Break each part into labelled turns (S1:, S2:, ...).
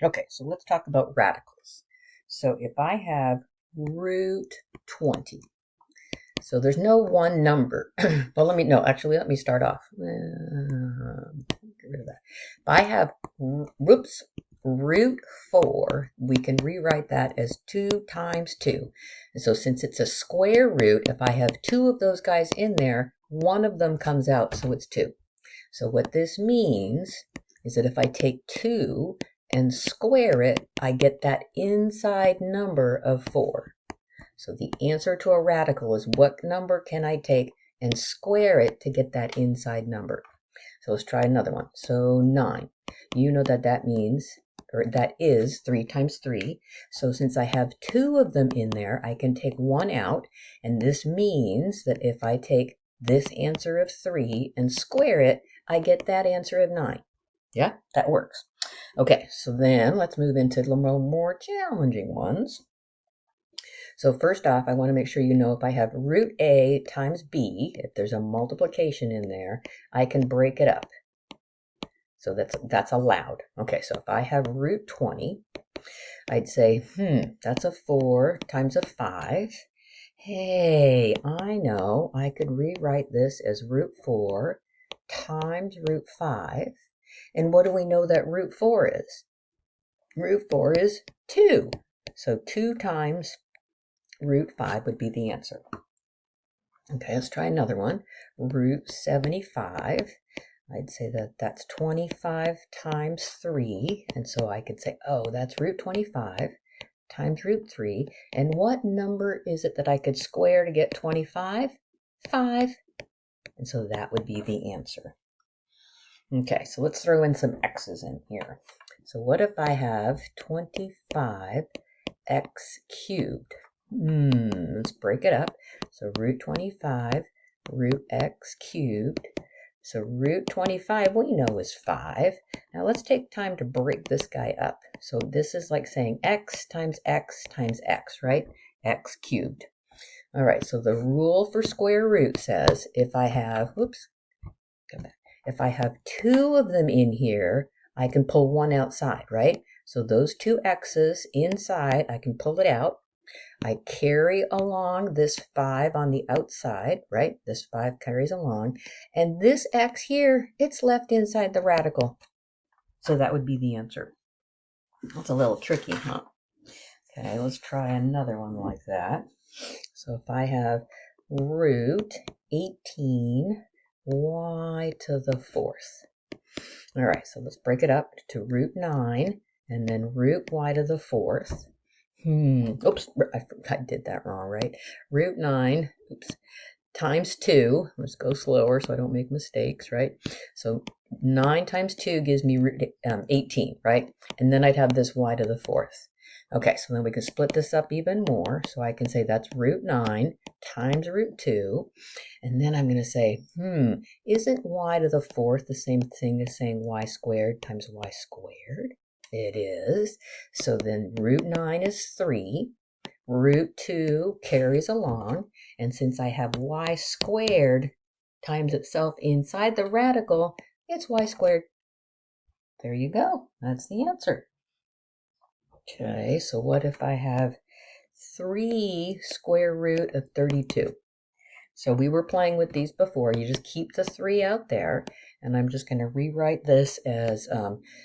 S1: Okay, so let's talk about radicals. So if I have root 20, so there's no one number. Well, let me start off. Get rid of that. If I have, whoops, root 4, we can rewrite that as 2 times 2. And so since it's a square root, if I have two of those guys in there, one of them comes out, so it's 2. So what this means is that if I take 2 and square it, I get that inside number of 4. So the answer to a radical is what number can I take and square it to get that inside number. So let's try another one. So 9. You know that means, or that is 3 times 3. So since I have 2 of them in there, I can take 1 out. And this means that if I take this answer of 3 and square it, I get that answer of 9. Yeah, that works. Okay, so then let's move into the more challenging ones. So first off, I want to make sure you know if I have root A times B, if there's a multiplication in there, I can break it up. So that's allowed. Okay, so if I have root 20, I'd say, that's a 4 times a 5. Hey, I know I could rewrite this as root 4 times root 5. And what do we know that root 4 is? Root 4 is 2. So 2 times root 5 would be the answer. Okay, let's try another one. Root 75. I'd say that's 25 times 3. And so I could say, oh, that's root 25 times root 3. And what number is it that I could square to get 25? 5. And so that would be the answer. Okay, so let's throw in some x's in here. So what if I have 25x cubed? Let's break it up. So root 25, root x cubed. So root 25 we know is 5. Now let's take time to break this guy up. So this is like saying x times x times x, right? X cubed. All right, so the rule for square root says if I have, if I have 2 of them in here, I can pull 1 outside, right? So those 2 x's inside, I can pull it out. I carry along this 5 on the outside, right? This 5 carries along. And this x here, it's left inside the radical. So that would be the answer. That's a little tricky, huh? Okay, let's try another one like that. So if I have root 18 y to the 4th. All right, so let's break it up to root 9 and then root y to the 4th. Oops, I did that wrong, right? Root 9, times 2. Let's go slower so I don't make mistakes, right? So 9 times 2 gives me root 18, right? And then I'd have this y to the 4th. Okay, so then we can split this up even more. So I can say that's root 9 times root 2. And then I'm going to say, isn't y to the 4th the same thing as saying y squared times y squared? It is. So then root 9 is 3. Root 2 carries along. And since I have y squared times itself inside the radical, it's y squared. There you go. That's the answer. Okay, so what if I have 3 square root of 32? So we were playing with these before. You just keep the 3 out there. And I'm just going to rewrite this as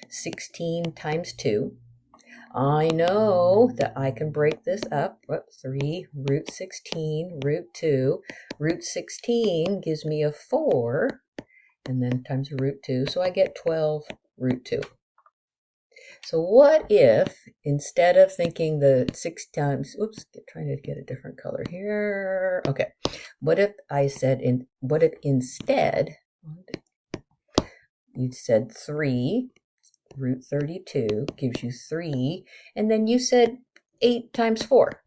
S1: 16 times 2. I know that I can break this up. 3 root 16 root 2. Root 16 gives me a 4. And then times root 2. So I get 12 root 2. So what if, instead of thinking the 6 times, trying to get a different color here. Okay. What if I said, what if instead, you said 3, root 32 gives you 3, and then you said 8 times 4,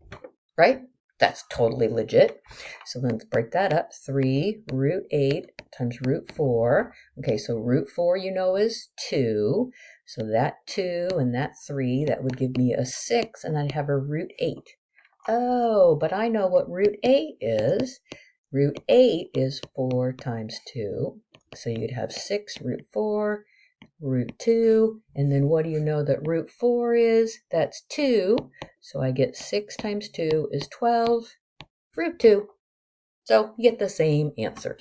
S1: right? That's totally legit. So let's break that up. 3 root 8 times root 4. Okay, so root 4 you know is 2. So that 2 and that 3, that would give me a 6, and I'd have a root 8. Oh, but I know what root 8 is. Root 8 is 4 times 2. So you'd have 6 root 4. root 2. And then what do you know that root 4 is? That's 2. So I get 6 times 2 is 12, root 2. So you get the same answer.